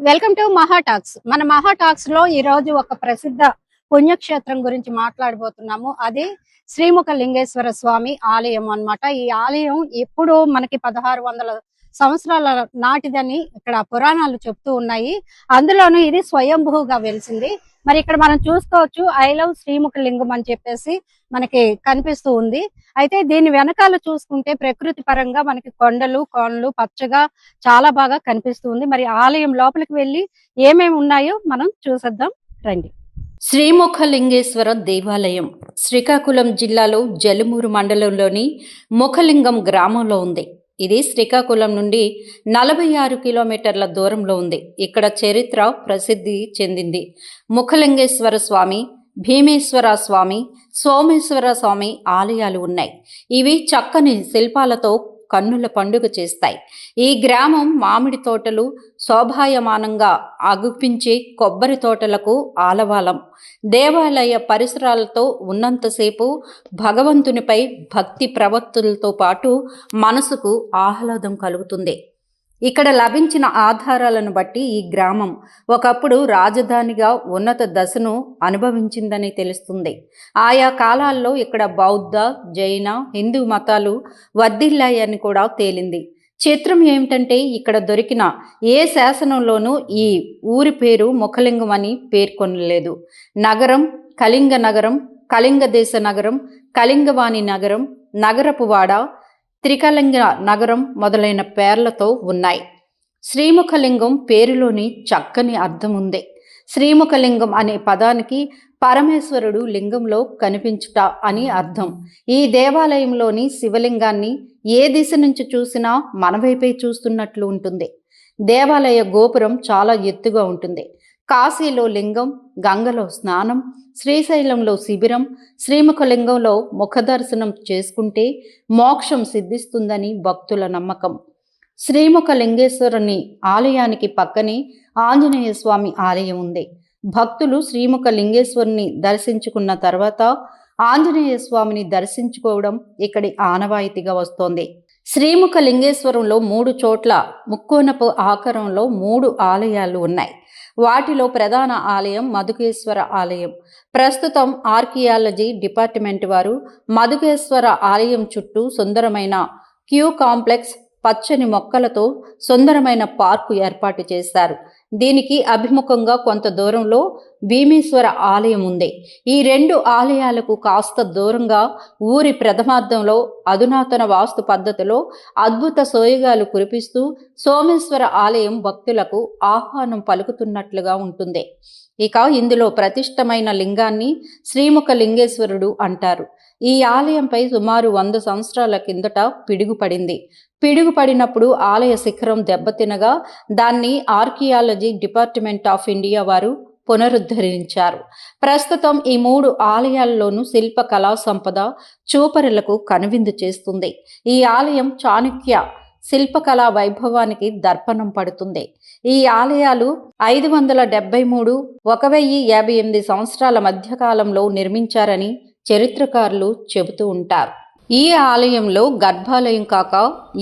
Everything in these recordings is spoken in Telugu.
వెల్కమ్ టు మహా టాక్స్. మన మహా టాక్స్ లో ఈ రోజు ఒక ప్రసిద్ధ పుణ్యక్షేత్రం గురించి మాట్లాడబోతున్నాము. అది శ్రీముఖ లింగేశ్వర స్వామి ఆలయం అన్నమాట. ఈ ఆలయం ఎప్పుడు మనకి 1600 సంవత్సరాల నాటిదని ఇక్కడ పురాణాలు చెప్తూ ఉన్నాయి. అందులోనూ ఇది స్వయంభూగా వెలిసింది. మరి ఇక్కడ మనం చూసుకోవచ్చు, ఐ లవ్ శ్రీముఖ లింగం అని చెప్పేసి మనకి కనిపిస్తూ ఉంది. అయితే దీని వెనకాల చూసుకుంటే ప్రకృతి పరంగా మనకి కొండలు కోనలు పచ్చగా చాలా బాగా కనిపిస్తూ ఉంది. మరి ఆలయం లోపలికి వెళ్ళి ఏమేమి ఉన్నాయో మనం చూసేద్దాం రండి. శ్రీముఖలింగేశ్వర దేవాలయం శ్రీకాకుళం జిల్లాలో జలుమూరు మండలంలోని ముఖలింగం గ్రామంలో ఉంది. ఇది శ్రీకాకుళం నుండి 46 కిలోమీటర్ల దూరంలో ఉంది. ఇక్కడ చరిత్ర ప్రసిద్ధి చెందింది. ముఖలింగేశ్వర స్వామి, భీమేశ్వర స్వామి, సోమేశ్వర స్వామి ఆలయాలు ఉన్నాయి. ఇవి చక్కని శిల్పాలతో కన్నుల పండుగ చేస్తాయి. ఈ గ్రామం మామిడి తోటలు శోభాయమానంగా అగుపించే కొబ్బరి తోటలకు ఆలవాలం. దేవాలయ పరిసరాలతో ఉన్నంతసేపు భగవంతునిపై భక్తి ప్రవత్తులతో పాటు మనసుకు ఆహ్లాదం కలుగుతుంది. ఇక్కడ లభించిన ఆధారాలను బట్టి ఈ గ్రామం ఒకప్పుడు రాజధానిగా ఉన్నత దశను అనుభవించిందని తెలుస్తుంది. ఆయా కాలాల్లో ఇక్కడ బౌద్ధ, జైన, హిందూ మతాలు వర్ధిల్లాయని కూడా తేలింది. చిత్రం ఏమిటంటే ఇక్కడ దొరికిన ఏ శాసనంలోనూ ఈ ఊరి పేరు ముఖలింగం అని పేర్కొనలేదు. నగరం కళింగ నగరం, కళింగ దేశ నగరం, కళింగవాణి నగరం, నగరపువాడ, త్రికళింగ నగరం మొదలైన పేర్లతో ఉన్నాయి. శ్రీముఖలింగం పేరులోని చక్కని అర్థం ఉంది. శ్రీముఖలింగం అనే పదానికి పరమేశ్వరుడు లింగంలో కనిపించుట అని అర్థం. ఈ దేవాలయంలోని శివలింగాన్ని ఏ దిశ నుంచి చూసినా మన వైపే చూస్తున్నట్లు ఉంటుంది. దేవాలయ గోపురం చాలా ఎత్తుగా ఉంటుంది. కాశీలో లింగం, గంగలో స్నానం, శ్రీశైలంలో శిబిరం, శ్రీముఖలింగంలో ముఖదర్శనం చేసుకుంటే మోక్షం సిద్ధిస్తుందని భక్తుల నమ్మకం. శ్రీముఖలింగేశ్వరుని ఆలయానికి పక్కనే ఆంజనేయ స్వామి ఆలయం ఉంది. భక్తులు శ్రీముఖలింగేశ్వరుని దర్శించుకున్న తర్వాత ఆంజనేయ స్వామిని దర్శించుకోవడం ఇక్కడి ఆనవాయితీగా వస్తోంది. శ్రీముఖలింగేశ్వరంలో 3 చోట్ల ముక్కోనపు ఆకారంలో 3 ఆలయాలు ఉన్నాయి. వాటిలో ప్రధాన ఆలయం మధుకేశ్వర ఆలయం. ప్రస్తుతం ఆర్కియాలజీ డిపార్ట్మెంట్ వారు మధుకేశ్వర ఆలయం చుట్టూ సుందరమైన క్యూ కాంప్లెక్స్, పచ్చని మొక్కలతో సుందరమైన పార్కు ఏర్పాటు చేశారు. దీనికి అభిముఖంగా కొంత దూరంలో భీమేశ్వర ఆలయం ఉంది. ఈ 2 ఆలయాలకు కాస్త దూరంగా ఊరి ప్రథమార్థంలో అధునాతన వాస్తు పద్ధతిలో అద్భుత సోయగాలు కురిపిస్తూ సోమేశ్వర ఆలయం భక్తులకు ఆహ్వానం పలుకుతున్నట్లుగా ఉంటుంది. ఇక ఇందులో ప్రతిష్టమైన లింగాన్ని శ్రీముఖ లింగేశ్వరుడు అంటారు. ఈ ఆలయంపై సుమారు 100 సంవత్సరాల కిందట పిడుగుపడింది. పిడుగుపడినప్పుడు ఆలయ శిఖరం దెబ్బతినగా దాన్ని ఆర్కియాలజీ డిపార్ట్మెంట్ ఆఫ్ ఇండియా వారు పునరుద్ధరించారు. ప్రస్తుతం ఈ 3 ఆలయాల్లోనూ శిల్ప కళా సంపద చూపరులకు కనువిందు చేస్తుంది. ఈ ఆలయం చాణక్య శిల్పకళా వైభవానికి దర్పణం పడుతుంది. ఈ ఆలయాలు 573, 1058 సంవత్సరాల మధ్యకాలంలో నిర్మించారని చరిత్రకారులు చెబుతూ ఉంటారు. ఈ ఆలయంలో గర్భాలయం కాక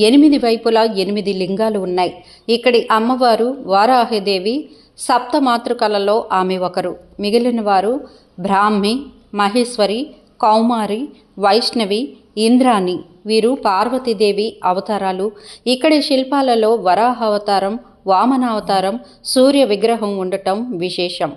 8 వైపులా 8 లింగాలు ఉన్నాయి. ఇక్కడి అమ్మవారు వారాహిదేవి. సప్తమాతృకలలో ఆమె ఒకరు. మిగిలిన వారు బ్రాహ్మి, మహేశ్వరి, కౌమారి, వైష్ణవి, ఇంద్రాణి. వీరు పార్వతీదేవి అవతారాలు. ఇక్కడి శిల్పాలలో వరాహ అవతారం, వామనావతారం, సూర్య విగ్రహం ఉండటం విశేషం.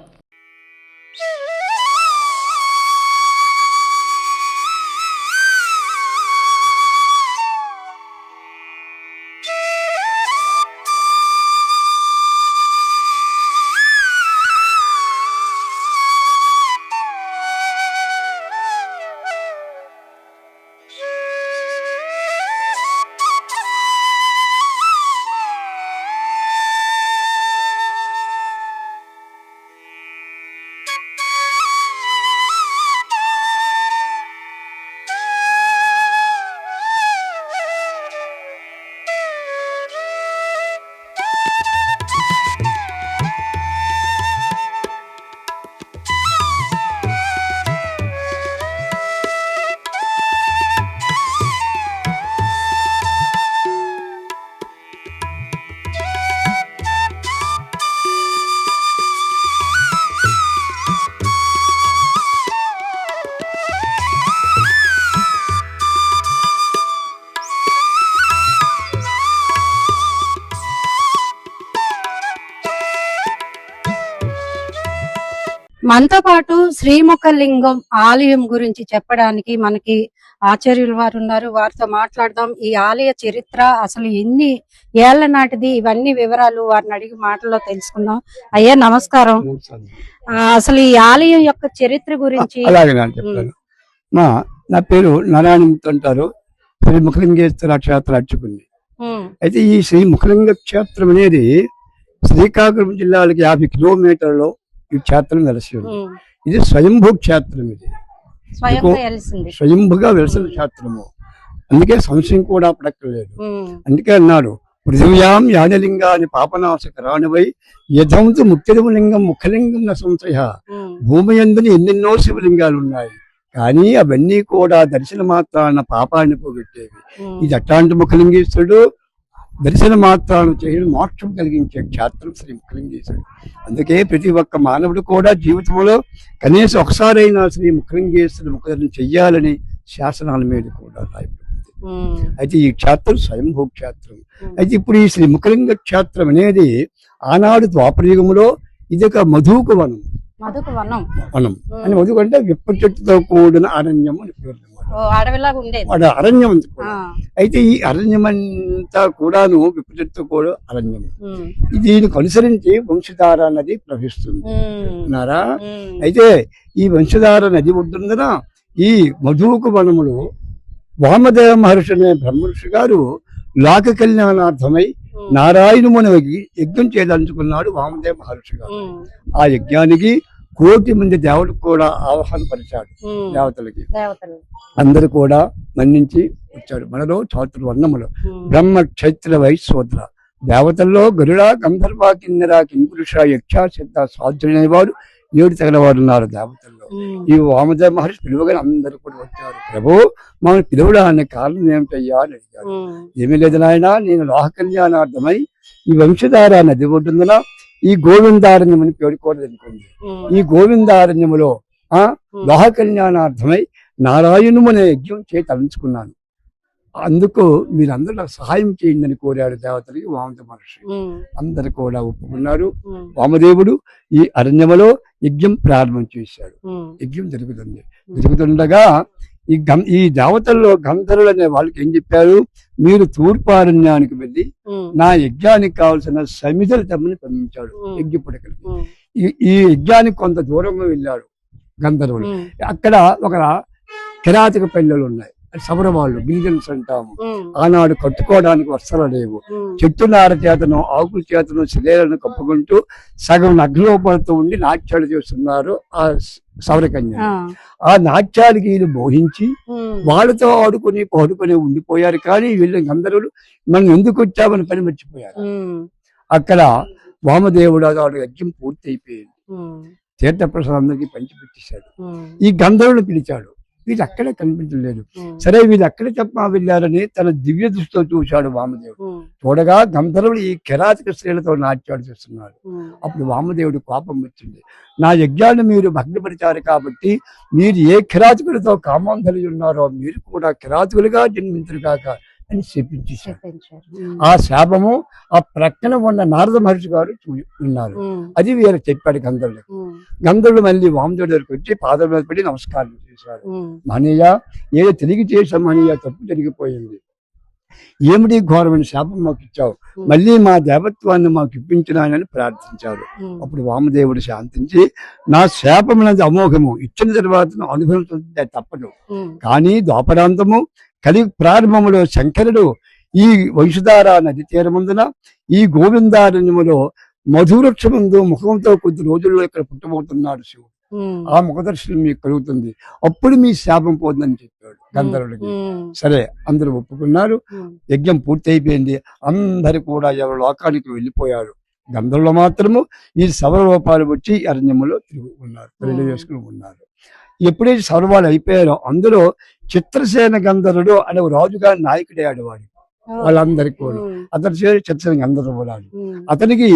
మనతో పాటు శ్రీముఖలింగం ఆలయం గురించి చెప్పడానికి మనకి ఆచార్యుల వారు ఉన్నారు. వారితో మాట్లాడదాం. ఈ ఆలయ చరిత్ర అసలు ఎన్ని ఏళ్ల నాటిది, ఇవన్నీ వివరాలు వారిని అడిగి మాటల్లో తెలుసుకుందాం. అయ్యా నమస్కారం. అసలు ఈ ఆలయం యొక్క చరిత్ర గురించి. అలాగే నేను చెప్తాను. నా పేరు నారాయణమూర్తి అంటారు. శ్రీ ముఖలింగేశ్వర క్షేత్ర అర్చకుని. అయితే ఈ శ్రీ ముఖలింగ క్షేత్రం అనేది శ్రీకాకుళం జిల్లాలకి 50 కిలోమీటర్లో ఈ క్షేత్రం వెలసి ఉంది. ఇది స్వయంభూ క్షేత్రం. ఇది స్వయంభుగా వెలసిన క్షేత్రము. అందుకే సంశయం కూడా పడక్కర్లేదు. అందుకే అన్నాడు, పృథివ్యాం యాజలింగాన్ని పాపనాశకరానివై యథంతు ముక్తిలింగం ముఖలింగం న సంశయ. భూమి యందుని ఎన్నెన్నో శివలింగాలు ఉన్నాయి, కానీ అవన్నీ కూడా దర్శన మాత్రాన పాపాన్ని పోగొట్టేవి. ఇది అట్లాంటి ముఖలింగేశ్వరుడు దర్శన మాత్రాన్ని చేయడం మోక్షం కలిగించే క్షేత్రం శ్రీ ముఖలింగేశ్వరుడు. అందుకే ప్రతి ఒక్క మానవుడు కూడా జీవితంలో కనీసం ఒకసారైనా శ్రీ ముఖలింగేశ్వరుడు ముఖదర్శనం చెయ్యాలని శాసనాల మీద కూడా రాయబడింది. అయితే ఈ క్షేత్రం స్వయంభూ క్షేత్రం. అయితే ఇప్పుడు ఈ శ్రీ ముఖలింగ క్షేత్రం అనేది ఆనాడు ద్వాపరయుగంలో ఇది ఒక మధుకు వనం. వనం అని మధుకు అంటే విప్ప చెట్టుతో కూడిన అరణ్యం అని పేరు. అరణ్యం. అయితే ఈ అరణ్యం అంతా కూడాను విప్ప చెట్టుతో కూడా అరణ్యం. దీనికి అనుసరించి వంశధార నది ప్రవహిస్తుంది అన్నారా. అయితే ఈ వంశధార నది ఒడ్డున ఈ మధుకు వనములో వామదేవ మహర్షి అనే బ్రహ్మర్షి గారు లోక కళ్యాణార్థమై నారాయణమునికి యజ్ఞం చేయదలుచుకున్నాడు వామదేవ మహర్షి గారు. ఆ యజ్ఞానికి 1 కోటి మంది దేవతలకు కూడా ఆహ్వానపరిచాడు. దేవతలకి అందరు కూడా మన్నించి వచ్చాడు. మనలో చాతుర్వర్ణములు బ్రహ్మ క్షత్ర వైశ్వోత్ర దేవతల్లో గరుడ గంధర్వ కిన్నెర కింపురుష యక్ష సిద్ధ సాధ్యులైన వారు 7 తగిన వారు ఉన్నారు దేవతల్లో. ఈ వామదేవ మహర్షి పిలువగానే అందరూ కూడా వచ్చారు. ప్రభు మనం పిలువడానికి కారణం ఏమిటయ్యా అని అడిగారు. ఏమీ లేదు నాయన, నేను లోక కళ్యాణార్థమై ఈ వంశధార నది ఒడ్డున ఈ గోవిందారణ్యం అని పేరు కూడా తెలుసుకుంది. ఈ గోవిందారణ్యములో లోక కళ్యాణార్థమై నారాయణము అనే యజ్ఞం చేయి తలంచుకున్నాను. అందుకు మీరందరూ నాకు సహాయం చేయండి అని కోరాడు దేవతలకి వామదేవ మహర్షి. అందరు కూడా ఒప్పుకున్నారు. వామదేవుడు ఈ అరణ్యములో యజ్ఞం ప్రారంభం చేశాడు. యజ్ఞం జరుగుతుండగా ఈ దేవతల్లో గంధర్వులు అనే వాళ్ళకి ఏం చెప్పారు, మీరు తూర్పు అరణ్యానికి వెళ్ళి నా యజ్ఞానికి కావాల్సిన సమిధలు తెమ్మని పంపించాడు. యజ్ఞ పుడకలకి ఈ యజ్ఞానికి కొంత దూరంగా వెళ్ళాడు గంధర్వులు. అక్కడ ఒక కిరాతక పల్లెలు ఉన్నాయి, సబరవాళ్ళు గిరిజన్స్ అంటాము. ఆనాడు కట్టుకోవడానికి వస్త్రాలు లేవు. చెట్టు నార చేతను ఆకుల చేతను శిలేలను కప్పుకుంటూ సగం నగ్నోపడుతూ ఉండి నాట్యాలు చేస్తున్నారు ఆ సౌరకన్య. ఆ నాట్యానికి వీళ్ళు మోహించి వాళ్ళతో ఆడుకుని పాడుకొని ఉండిపోయారు. కానీ వీళ్ళు గంధర్వులు మనం ఎందుకు వచ్చామని పని మర్చిపోయారు. అక్కడ వామదేవుడు ఆడు యజ్ఞం పూర్తి అయిపోయింది. తీర్థప్రసాదానికి పంచిపెట్టేశాడు. ఈ గంధర్వులు పిలిచాడు. వీళ్ళు అక్కడే కనిపించలేదు. సరే వీళ్ళు అక్కడే చెప్ప వెళ్ళారని తన దివ్య దృష్టితో చూశాడు వామదేవుడు. చూడగా గంధర్వులు ఈ కిరాతక స్త్రీలతో నాట్యాలు చేస్తున్నారు. అప్పుడు వామదేవుడు కోపం వచ్చింది. నా యజ్ఞాన్ని మీరు భగ్నపరిచారు కాబట్టి మీరు ఏ కిరాతకులతో కామాంధులు ఉన్నారో మీరు కూడా కిరాతకులుగా జన్మించరు కాక అని శపించేశారు. ఆ శాపము ఆ ప్రక్కన ఉన్న నారద మహర్షి గారు ఉన్నారు. అది వీరు చెప్పాడు గంధర్వులకు. గంధర్వులు మళ్ళీ వామదేవుడి దగ్గరికి వచ్చి పాదం మీద పడి నమస్కారం చేశారు. మహనీయ, ఏదో తిరిగి చేశాం మహనీయ, తప్పు జరిగిపోయింది. ఏమిటి ఘోరమైన శాపం మాకు ఇచ్చావు, మళ్ళీ మా దేవత్వాన్ని మాకు ఇప్పించినానని ప్రార్థించారు. అప్పుడు వామదేవుడు శాంతించి, నా శాపం అనేది అమోఘము, ఇచ్చిన తర్వాత అనుభవించే తప్పదు. కానీ ద్వాపరాంతము కలి ప్రారంభములో శంకరుడు ఈ వంశధార నది తీరముందున ఈ గోవిందారణ్యములో మధువృక్ష ముందు ముఖంతో కొద్ది రోజుల్లో ఇక్కడ పుట్టబోతున్నాడు శివుడు. ఆ ముఖదర్శనం మీకు కలుగుతుంది, అప్పుడు మీ శాపం పోతుందని చెప్పాడు గంధర్వుడికి. సరే అందరూ ఒప్పుకున్నారు. యజ్ఞం పూర్తి అయిపోయింది. అందరు కూడా ఎవరి లోకానికి వెళ్ళిపోయారు. గంధర్వులు మాత్రము ఈ సర్వరూపాలు వచ్చి అరణ్యములో తిరిగి ఉన్నారు, పెళ్లి చేసుకుని ఉన్నారు. ఎప్పుడైతే సర్వాలు అయిపోయారో అందులో చిత్రసేన గంధర్వుడు అనే రాజుగారి నాయకుడే ఆడేవాడు. వాళ్ళందరికీ కూడా అతని పేరు చిత్రసేన గంధర్వుడు. అతనికి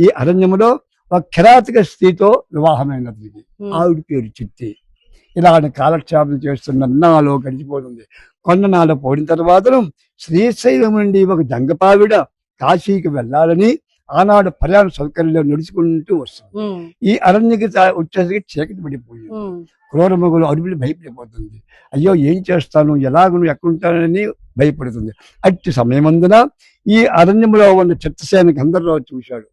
ఈ అరణ్యములో ఒక కిరాతక స్త్రీతో వివాహమైన అతనికి. ఆవిడ పేరు చిత్తి. ఇలా కాలక్షేపం చేస్తున్న నాలో గడిచిపోతుంది. కొండనాలో పోయిన తర్వాత శ్రీశైలం నుండి ఒక జంగపావిడ కాశీకి వెళ్ళాలని ఆనాడు ప్రయాణ సౌకర్యంలో నడుచుకుంటూ వస్తుంది. ఈ అరణ్యకి వచ్చేసరికి చీకటి పడిపోయింది. క్రూరమృగులు అరుపులు భయపడిపోతుంది. అయ్యో ఏం చేస్తాను, ఎలాగను ఎక్కడుంటానని భయపడుతుంది. అట్టి సమయమందున ఈ అరణ్యంలో ఉన్న చిత్తసేన గంధర్వరావు చూశాడు.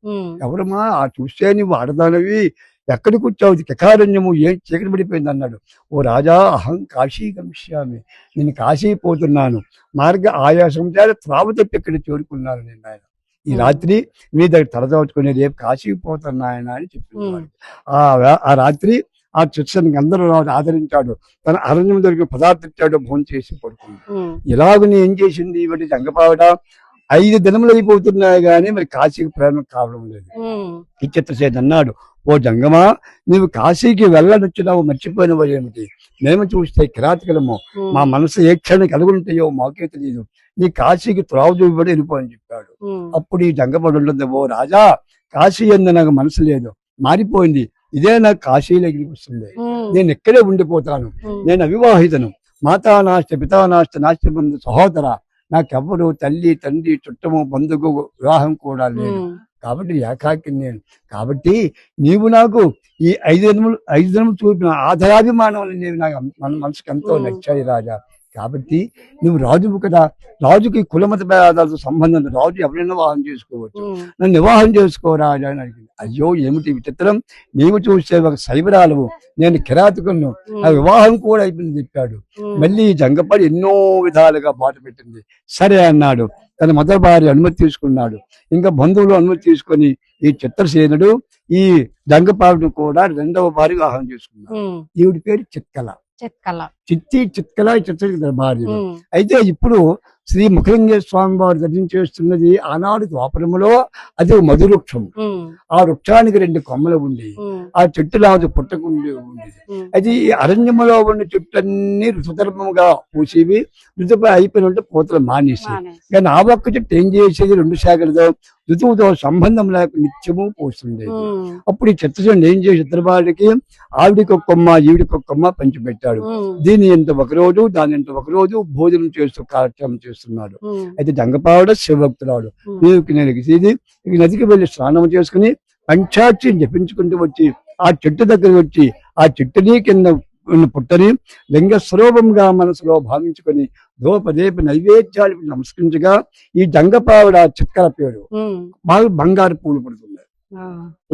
ఎవరమ్మా ఆ చూస్తే నువ్వు ఆడదానవి, ఎక్కడికి వచ్చావు, కికారణ్యము ఏం చీకటి పడిపోయింది అన్నాడు. ఓ రాజా, అహం కాశీ గమిష్యామి, నేను కాశీ పోతున్నాను, మార్గ ఆయాసం చేత త్రావు తప్పి ఇక్కడ చేరుకున్నాను నేను ఆయన. ఈ రాత్రి మీ దగ్గర తలదాచుకుని రేపు కాశీకి పోతాను ఆయన అని చెప్పినాడు. ఆ రాత్రి ఆ చిత్సాన్ని గంధర్వరావు ఆదరించాడు. తన అరణ్యం దొరికి పదార్థం ఇచ్చాడు, భోజనం చేసి పడుకుంది. ఇలాగని ఏం చేసింది ఇవటి జంగపావడ, 5 దినములు అయిపోతున్నాయి కానీ మరి కాశీకి ప్రయాణం కావడం లేదు. ఈ చిత్రసేన అన్నాడు, ఓ జంగమా, నువ్వు కాశీకి వెళ్ళనొచ్చినావు, మర్చిపోయినవో ఏమిటి? మేము చూస్తే కిరాతకులము, మా మనసు ఏ క్షణం కలుగుంటాయో మాకే తెలియదు, నీ కాశీకి త్రావు చూపబడి వెళ్ళిపోని చెప్పాడు. అప్పుడు ఈ జంగపడు ఉంటుంది, ఓ రాజా, కాశీ ఎందు నాకు మనసు లేదు, మారిపోయింది, ఇదే నాకు కాశీలోకి వస్తుంది, నేను ఇక్కడే ఉండిపోతాను, నేను అవివాహితను, మాతా నాస్తి పితా నాస్తి నాస్తి బంధు సహోదర, నాకెవ్వరు తల్లి తండ్రి చుట్టము బంధువు వివాహం కూడా లేదు, కాబట్టి ఏకాకి నేను. కాబట్టి నీవు నాకు ఈ 5 దినములు చూపిన ఆధారాభిమానం అనేవి నాకు మన మనసుకు ఎంతో నచ్చాయి రాజా. కాబట్టి నువ్వు రాజువు కదా, రాజుకి కులమత భేదాలతో సంబంధం, రాజు ఎవరైనా వివాహం చేసుకోవచ్చు, నన్ను వివాహం చేసుకో రాజా అని అడిగింది. అయ్యో ఏమిటి విచిత్రం, నీవు చూస్తే ఒక శైవరాలవు, నేను కిరాతకులను, నా వివాహం కూడా అయిపోయింది చెప్పాడు. మళ్ళీ జంగపడి ఎన్నో విధాలుగా బాట పెట్టింది. సరే అన్నాడు. తన మొదటి భార్య అనుమతి తీసుకున్నాడు. ఇంకా బంధువులు అనుమతి తీసుకొని ఈ చిత్రసేనుడు ఈ జంగపాడును కూడా 2వ భార్య వివాహం చేసుకున్నాడు. ఈవిడి పేరు చిత్కల. చిత్కల చిత్ర భార్య. అయితే ఇప్పుడు శ్రీ ముఖలింగేశ్వర స్వామి వారు దర్శించేస్తున్నది ఆనాడు ద్వాపరములో అది మధువృక్షం. ఆ వృక్షానికి 2 కొమ్మలు ఉండి, ఆ చెట్టు లాంటి పుట్టకు ఉండేది. అయితే ఈ అరణ్యములో ఉన్న చెట్లన్నీ ఋతుధర్మముగా పూసేవి, ఋతుపై అయిపోయినట్టు పూతలు మానేసి, కానీ ఆ ఒక్క చెట్టు ఏం చేసేది, 2 శాఖలతో ఋతువుతో సంబంధం లేక నిత్యము పోస్తుండేది. అప్పుడు ఈ చిత్రసేనుడు ఏం చేసి చిత్రబాలికి ఆవిడికి ఒక కొమ్మ ఈవిడికి ఒక కొమ్మ పంచిపెట్టాడు. దీని ఎంత ఒకరోజు దాని ఎంత ఒకరోజు భోజనం చేస్తూ కార్యక్రమం చేస్తున్నాడు. అయితే జంగపావుడ శివభక్తురాడు. నేను నదికి వెళ్ళి స్నానం చేసుకుని పంచాక్షి జపించుకుంటూ వచ్చి ఆ చెట్టు దగ్గర వచ్చి ఆ చెట్టుని కింద పుట్టని లింగ స్వరూపంగా మనసులో భావించుకొని ధూపదీప నైవేద్యాలు నమస్కరించగా ఈ జంగపావుడ చిత్కల పేరు బాగా బంగారు పూలు పడుతుంది.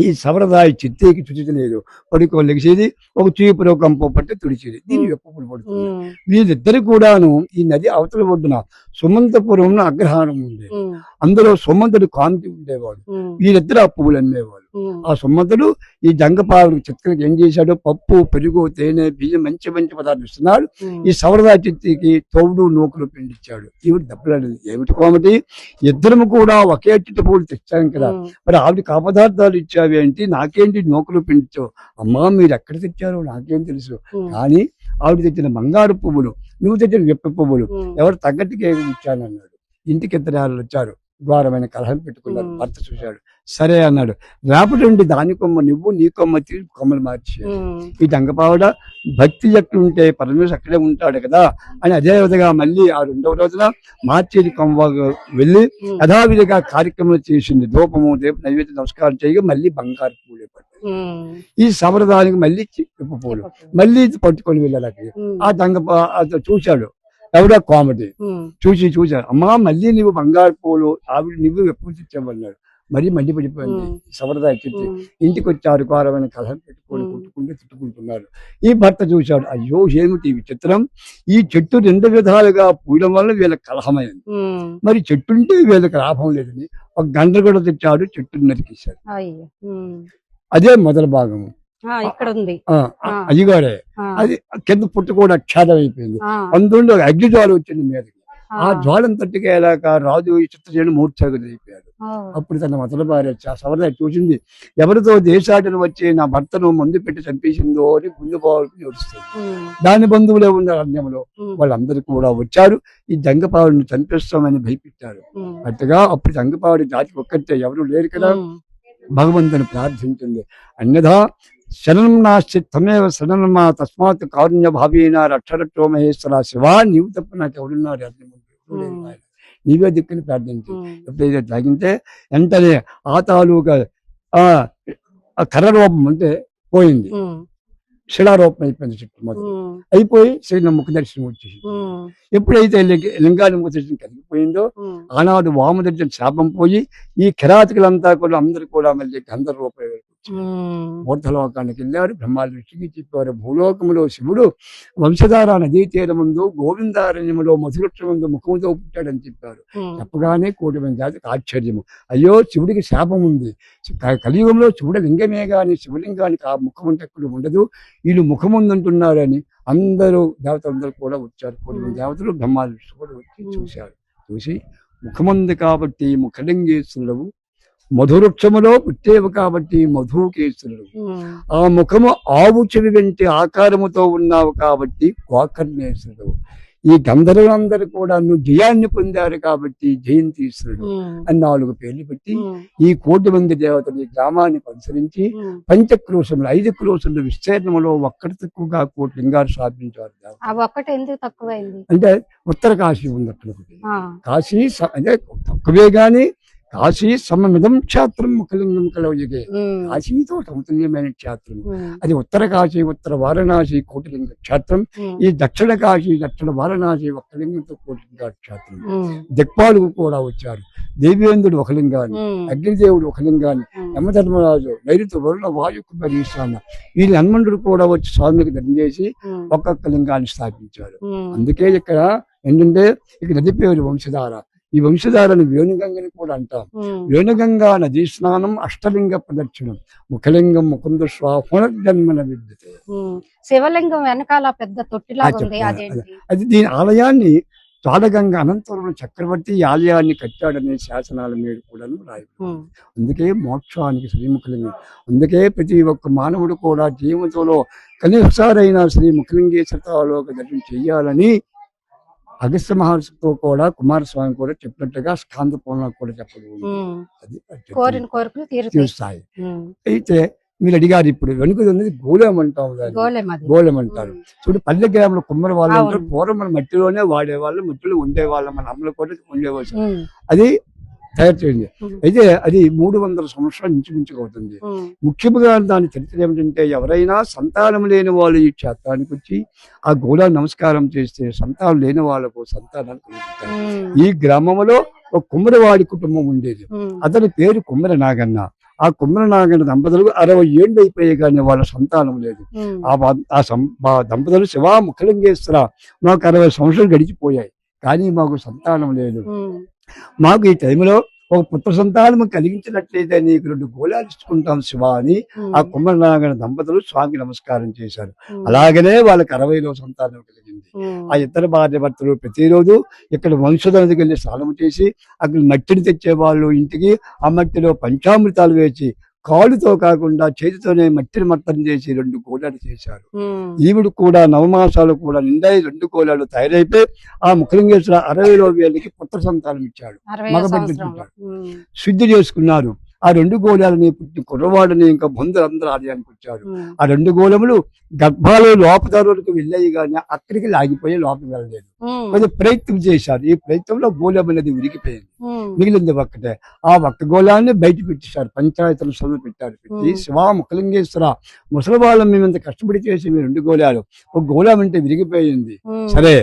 ఈ సవరదాయి చిత్తేకి చుచిలేదు, పడుకో లెగిసేది, ఒక చీపురు కంప పట్టి తుడిచేది, దీని ఎప్పుడు పడుతుంది. వీరిద్దరు కూడాను ఈ నది అవతల ఒడ్డున సుమంతపురం అగ్రహారం ఉండేది. అందులో సుమంతుడు కాంతి ఉండేవాడు. వీరిద్దరు ఆ పువ్వులు అమ్మేవాడు. ఆ సుమంతుడు ఈ జంగపావుడు చిత్కలకి ఏం చేశాడు, పప్పు పెరుగు తేనె బియ్యం మంచి మంచి పదార్థాలు ఇస్తున్నాడు. ఈ సవరదాయి చిత్తికి తోడు నూకలు పిండిచ్చాడు. ఈవిడ దెబ్బలాడింది, ఏమిటి కోమటి, ఇద్దరము కూడా ఒకే చిట్టు పువ్వులు తెచ్చాం కదా, మరి ఆవిడ కాపదార్థాలు ఇచ్చావి ఏంటి, నాకేంటి నూకలు పిండిచావు, అమ్మా మీరు ఎక్కడ తెచ్చారో నాకేం తెలుసు, కానీ ఆవిడ తెచ్చిన బంగారు పువ్వులు, నువ్వు తెచ్చిన వెప్ప పువ్వులు ఎవరు తగ్గట్టుగా ఇచ్చానన్నాడు. ఇంటికి 2 ఆళ్ళు వచ్చారు, ఘోరమైన కలహం పెట్టుకున్నారు. భర్త చూశాడు, సరే అన్నాడు. రేపటి నుండి దాని కొమ్మ నువ్వు, నీ కొమ్మ తీసి కొమ్మలు మార్చి. ఈ జంగపావుడ భక్తి ఎట్లుంటే పరమేశ్వరుడు అక్కడే ఉంటాడు కదా అని అదే విధంగా మళ్ళీ ఆ 2వ రోజున మార్చేది కొమ్మ వెళ్ళి యథావిధిగా కార్యక్రమం చేసింది. ధూపము రేపు నైవేద్య నమస్కారం చేయగా మళ్ళీ బంగారు పూలే పడ్డాయి. ఈ సంప్రదాయానికి మళ్ళీ చిప్పు పూలు మళ్ళీ పట్టుకొని వెళ్ళాలి. ఆ చూశాడు ఎవడో కోమటి, చూశాడు, అమ్మా మళ్ళీ నువ్వు బంగారు పూలు ఆవిడ నువ్వు ఎప్పుడు తెచ్చావన్నాడు. మరీ మండిపడిపోయింది సంప్రదాయ చెట్టు. ఇంటికి వచ్చారు, ఘోరమైన కలహం పెట్టుకొని కొట్టుకుంటూ తిట్టుకుంటున్నారు. ఈ భర్త చూశాడు, అయ్యో ఏమిటి విచిత్రం, ఈ చెట్టు 2 విధాలుగా పూయడం వల్ల వీళ్ళకి కలహమైంది, మరి చెట్టుంటే వీళ్ళకి లాభం లేదని ఒక గంట కూడా తెచ్చాడు, చెట్టును నరికేశాడు. అదే మొదటి భాగము ఇక్కడ ఉంది. అయ్యగారే అది కింద పుట్ట కూడా క్షేదం అయిపోయింది. అందులో అగ్ని జ్వాల వచ్చింది మీదకి. ఆ జ్వాలం తట్టుకేలాక రాజు ఈ చిత్రసేనుడు మూర్ఛాగతి అయిపోయాడు. అప్పుడు తన మొదటి భార్య సవరదాయి చూసింది, ఎవరితో దేశాటన వచ్చి నా భర్తను మందు పెట్టి చంపేసిందో అని గుండె బావులకు ఏడుస్తుంది. దాని బంధువులే ఉన్న అరణ్యంలో వాళ్ళందరూ కూడా వచ్చారు, ఈ జంగపావుడిని చంపేస్తామని భయపెట్టారు. అట్టుగా అప్పుడు జంగపావుడి జాతి ఒక్కటే, ఎవరు లేరు కదా, భగవంతుని ప్రార్థించింది. అన్యథా శరణం నాస్తి తమేవ శరణమా తస్మాత్ కారుణ్య భావేన రక్షరక్షో మహేశ్వర శివా, నీవు తప్ప నాకు ఎవరున్నారు, నీవే దిక్కుని ప్రార్థించు. ఉమ్, ఎప్పుడైతే తాగింటే వెంటనే ఆ తాలూకా ఆ కర్ర రూపం అంటే పోయింది, ఉమ్, శిలారూపం అయిపోయింది చుట్టూ మొదలు ఉమ్, అయిపోయి శ్రీన ముఖ దర్శనం వచ్చేసి ఉమ్, ఎప్పుడైతే లింగాన్ని ముఖ దర్శనం కలిగిపోయిందో ఉమ్, ఆనాడు వామదర్శనం శాపం పోయి ఈ కిరాతకులంతా కూడా అందరూ కూడా మళ్ళీ గంధర్వ రూపాయలు ఉమ్, మూర్ధలోకానికి వెళ్ళారు. బ్రహ్మాల దృష్టికి చెప్పారు. భూలోకములో శివుడు వంశధార నదీ తీరముందు గోవిందారణ్యములో మధువృక్షముందు ముఖముతో పుట్టాడని చెప్పారు. ఉమ్, చెప్పగానే 1,000,000 జాతికి ఆశ్చర్యము. అయ్యో శివుడికి శాపం ఉంది, కలియుగంలో శివుడు లింగమే గాని శివలింగానికి ఆ ముఖం అంటే ఎక్కడ ఉండదు, వీళ్ళు ముఖముందంటున్నారని అందరూ దేవతలందరూ కూడా వచ్చారు. 1,000,000 దేవతలు బ్రహ్మాల దృష్టి కూడా వచ్చి చూశారు. చూసి ముఖముంది కాబట్టి ముఖలింగేశ్వరుడు, మధువృక్షములో పుట్టేవు కాబట్టి మధుకేశ్వరుడు, ఉమ్, ఆ ముఖము ఆవు చెవి వెంటి ఆకారముతో ఉన్నావు కాబట్టి గోకర్ణేశ్వరుడు, ఈ గంధర్వులందరూ కూడా నువ్వు జయాన్ని పొందారు కాబట్టి జయంతీశ్వరుడు ఉమ్, అని 4 పేర్లు పెట్టి ఉమ్, ఈ 1,000,000 దేవతలు ఈ గ్రామాన్ని అనుసరించి ఉమ్. 5 క్రోశముల విస్తీర్ణంలో ఒక్కటి తక్కువగా 1,000,000 లింగాలు స్థాపించారు దేవతలు. ఆ ఒక్కటి ఎందుకు తక్కువైంది? అంటే ఉత్తర కాశీ ఉంది అక్కడ ఒకటి. ఆ, కాశీ అంటే తక్కువే గాని కాశీ సమమిదం క్షేత్రం ముఖలింగం కలవయుగే, ఉమ్, కాశీతో సమతుల్యమైన క్షేత్రం ఉమ్, అది. ఉత్తర కాశీ ఉత్తర వారణాసి కోటిలింగ క్షేత్రం, ఉమ్, ఈ దక్షిణ కాశీ దక్షిణ వారణాసి ఒక్కలింగంతో కోటిలింగ క్షేత్రం. ఉమ్, దిక్పాలకు కూడా వచ్చారు. దేవేంద్రుడు ఒక లింగాన్ని, ఉమ్, అగ్నిదేవుడు ఒక లింగాన్ని, ఉమ్, యమధర్మరాజు, నైరుతి వరుణ వాయు కుమారి ఈశాన వీళ్ళు హనుమంతుడు కూడా వచ్చి స్వామికి దండం చేసి ఉమ్, ఒక్కొక్క లింగాన్ని స్థాపించారు. ఉమ్, అందుకే ఇక్కడ ఏంటంటే ఇక్కడ నది పేరు వంశధార. ఈ వంశధారను వేణుగంగని కూడా అంటాం. ఉమ్, వేణుగంగా నదీ స్నానం అష్టలింగ ప్రదక్షిణం ముఖలింగం ముకుంద పునర్జన్మన విద్యతే. ఉమ్. శివలింగం వెనకాల పెద్ద తొట్టిలాగా ఉంది, చెప్తాను. అదేంటి? అది దీని ఆలయాన్ని తాళగంగ అనంతపురం చక్రవర్తి ఈ ఆలయాన్ని కట్టాడనే శాసనాల మీద కూడా రాయి. ఉమ్, అందుకే మోక్షానికి శ్రీముఖలింగం. అందుకే ప్రతి ఒక్క మానవుడు కూడా జీవితంలో కనీసారైనా శ్రీముఖలింగేశ్వరలోక దర్శనం చెయ్యాలని అగస్త్య మహర్షితో కూడా కుమారస్వామి కూడా చెప్పినట్టుగా స్కాంద పురాణం కూడా చెప్పడం ఉంది. ఉమ్. అది కోరిన కోరికలు తీరుతాయి. తీరుస్తాయి. ఉమ్, అయితే మీరు అడిగారు ఇప్పుడు వెనుకది ఉన్నది గోళం అంటాం దాన్ని. గోళం అది. గోళం అంటారు. ఉమ్, చూడు పల్లె గ్రామంలో కుమ్మరి వాళ్ళు అవును. ఉంటారు. పూర్వం మన మట్టిలోనే వాడేవాళ్ళు, మట్టిలో ఉండేవాళ్ళు, మన అమ్మలు కూడా ఉండేవాళ్ళు. ఉమ్, అది తయారు చేయండి. ఉమ్, అయితే అది 300 సంవత్సరాలు ఇంచుమించుగా అవుతుంది. ఉమ్, ముఖ్యంగా దాని చరిత్ర ఏమిటంటే ఎవరైనా సంతానం లేని వాళ్ళు ఈ క్షేత్రానికి వచ్చి ఆ గోళాన్ని నమస్కారం చేస్తే సంతానం లేని వాళ్ళకు సంతానాలు కలుగుతాయి. ఉమ్, ఈ గ్రామంలో ఒక కుమ్మరివాడి కుటుంబం ఉండేది. ఉమ్, అతని పేరు కుమ్మరి నాగన్న. ఆ కుమ్మరి నాగన్న దంపతులకు 60 ఏళ్ళు అయిపోయాయి కానీ వాళ్ళ సంతానం లేదు. ఉమ్, ఆ దంపతులు శివా ముఖలింగేశ్వర మాకు 60 సంవత్సరాలు గడిచిపోయాయి కానీ మాకు సంతానం లేదు. ఉమ్, మాకు ఈ టైంలో ఒక పుత్ర సంతానం కలిగించినట్లయితే నీకు 2 గోళాలు ఇచ్చుకుంటాం శివ అని ఆ ఉమ్, కుమ్మరినాగన దంపతులు స్వామికి నమస్కారం చేశారు. ఉమ్, అలాగనే వాళ్ళకి 60లో సంతానం కలిగింది. ఉమ్, ఆ ఇద్దరు భార్య భర్తలు ప్రతిరోజు ఇక్కడ వంశోధనకి వెళ్ళి స్నానం చేసి అక్కడ మట్టిని తెచ్చేవాళ్ళు ఇంటికి. ఆ మట్టిలో పంచామృతాలు వేసి కాలుతో కాకుండా చేతితోనే మట్టిని మట్టం చేసి 2 గోళాలు చేశారు. ఉమ్, ఈవిడు కూడా నవమాసాలు కూడా నిండాయి 2 గోళాలు తయారైపోయి ఆ ముఖలింగేశ్వర 60లో వీళ్ళకి పుత్ర సంతానం ఇచ్చాడు. 60వ మగబిడ్డ సంవత్సరంలో. ఉమ్, శుద్ధి చేసుకున్నారు. ఆ 2 గోళాలని పుట్టి కుర్రవాడిని ఇంకా బంధువులందరూ ఆలయానికి వచ్చారు. ఉమ్, ఆ 2 గోళములు గర్భాలు లోపదారులకు వెళ్ళాయి కానీ అక్కడికి లాగిపోయి లోపలికి వెళ్ళలేదు. ఉమ్, కొంచెం ప్రయత్నం చేశారు. ఈ ప్రయత్నంలో గోళం అనేది ఉరికిపోయింది. ఉమ్, మిగిలింది ఒక్కటే. ఆ ఒక్క గోళాన్ని బయట పెట్టేశారు. పంచాయతీల సభలు పెట్టారు. పెట్టి శివా ముఖలింగేశ్వర ముసలి వాళ్ళం మేము ఇంత కష్టపడి చేసి మీ 2 గోళాలు ఒక గోళం అంటే విరిగిపోయింది. ఉమ్, సరే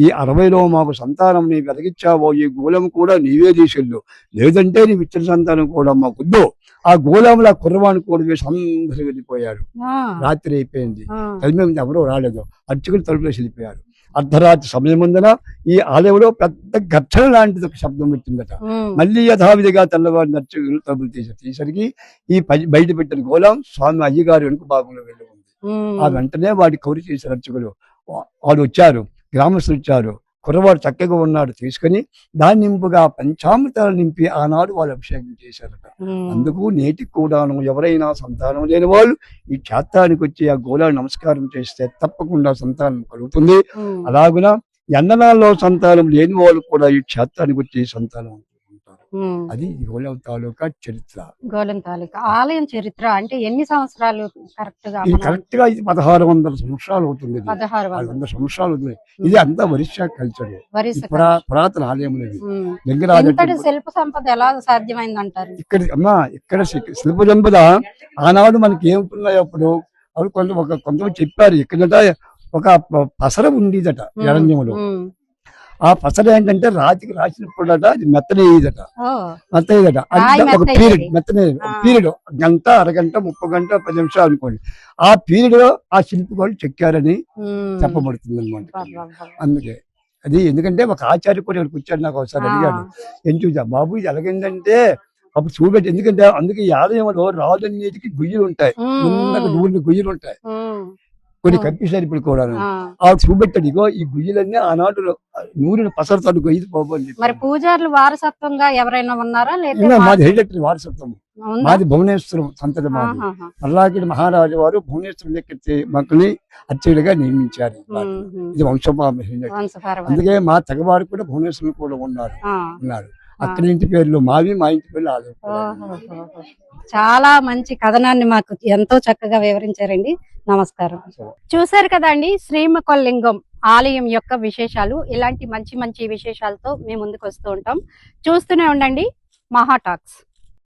ఈ 60లో మాకు సంతానం నీ వెలిగించావో ఈ గోళం కూడా నీవే తీసుకెళ్ళు, లేదంటే నీ ఇచ్చిన సంతానం కూడా మాకొద్దు. ఆ గోళంలో కుర్రవాణి కూడా వేసి అందరూ వెళ్ళిపోయారు. ఆ, రాత్రి అయిపోయింది. ఆ, తల్లి ఎవరో రాలేదు. అర్చకులు తలుపులేసి వెళ్ళిపోయారు. అర్ధరాత్రి సమయం ముందర ఈ ఆలయంలో పెద్ద ఘర్షణ లాంటిది ఒక శబ్దం వచ్చిందట. ఉమ్, మళ్ళీ యథావిధిగా తెల్లవారిని అర్చకులు తలుపులు తీసేసరికి ఈ బయట పెట్టిన గోళం స్వామి అయ్యగారు వెనుక భాగంలో వెళ్ళి ఉంది. ఉమ్, ఆ వెంటనే వాడి కౌరి చేశారు అర్చకులు. వాడు వచ్చారు, గ్రామస్తులు వచ్చారు. కుర్రవాడు చక్కగా ఉన్నాడు తీసుకుని దాన్ని నింపుగా పంచామృతాలు నింపి ఆనాడు వాళ్ళు అభిషేకం చేశారట. ఉమ్, అందుకు నేటికి కూడాను ఎవరైనా సంతానం లేని వాళ్ళు ఈ క్షేత్రానికి వచ్చి ఆ గోళాన్ని నమస్కారం చేస్తే తప్పకుండా సంతానం కలుగుతుంది. ఉమ్, అలాగున ఎండనాల్లో సంతానం లేని వాళ్ళు కూడా ఈ క్షేత్రానికి వచ్చి సంతానం ఉంటారు. అది గోళం తాలూకా చరిత్ర. గోలం తాలూకా ఆలయం చరిత్ర అంటే ఎన్ని సంవత్సరాలు కరెక్ట్ గా? ఇది కరెక్ట్ గా ఇది 1600 సంవత్సరాలు అవుతుంది. ఇది 1600 100 సంవత్సరాలు అవుతుంది. ఇది అంతా ఒరిస్సా కల్చర్, వరిస పురాతన ఆలయం. ఇంతటి శిల్ప సంపద ఎలా సాధ్యమైంది అంటారు? ఇక్కడ శిల్ప సంపద ఆనాడు మనకి ఏమున్నాయి అప్పుడు అవి కొంతమంది చెప్పారు. ఇక్కడ ఒక పసర ఉండేదట అరణ్యంలో. ఆ పసర ఏంటంటే రాతికి రాసినప్పుడు అది మెత్తనేదట. అంటే ఒక పీరియడ్ గంట, అరగంట, 30 గంట, 10 నిమిషాలు అనుకోండి. ఆ పీరియడ్ లో ఆ శిల్పి చెక్కారని చెప్పబడుతుంది అనమాట. అందుకే అది ఎందుకంటే ఒక ఆచార్య కూడా ఇక్కడికి వచ్చాడు, నాకు ఒకసారి అడిగాడు, ఏం చూసా బాబు ఇది ఎలాగైందంటే అప్పుడు చూపెట్టి, ఎందుకంటే అందుకే ఈ ఆలయంలో రాజున్నిటికి గుయ్యలు ఉంటాయి, నూనె గుయ్యలు ఉంటాయి, కొన్ని కప్పిసారి ఇప్పుడు కూడా చూపెట్టాడు. ఇగో ఈ గుయ్యలన్నీ ఆనాడు నూనె పసరతాడు గొయ్యి బాబు అని చెప్పి. మరి పూజారులు వారసత్వంగా ఎవరైనా ఉన్నారా? మాది హెరిడటరీ వారసత్వం, మాది భువనేశ్వరం సంతతి మాది. మల్లాకిడి మహారాజు వారు భువనేశ్వరం దగ్గర మక్కల్ని అర్చకులుగా నియమించారు. ఇది వంశపారం. అందుకే మా తెగవారు కూడా భువనేశ్వరం కూడా ఉన్నారు. అక్కడి ఇంటి పేర్లు మావి, మా ఇంటి పేర్లు ఆలయం. చాలా మంచి కథనాన్ని మాకు ఎంతో చక్కగా వివరించారండి. నమస్కారం. చూశారు కదండి శ్రీముఖలింగం ఆలయం యొక్క విశేషాలు. ఇలాంటి మంచి మంచి విశేషాలతో మేము ముందుకు వస్తూ ఉంటాం. చూస్తూనే ఉండండి మహా టాక్స్.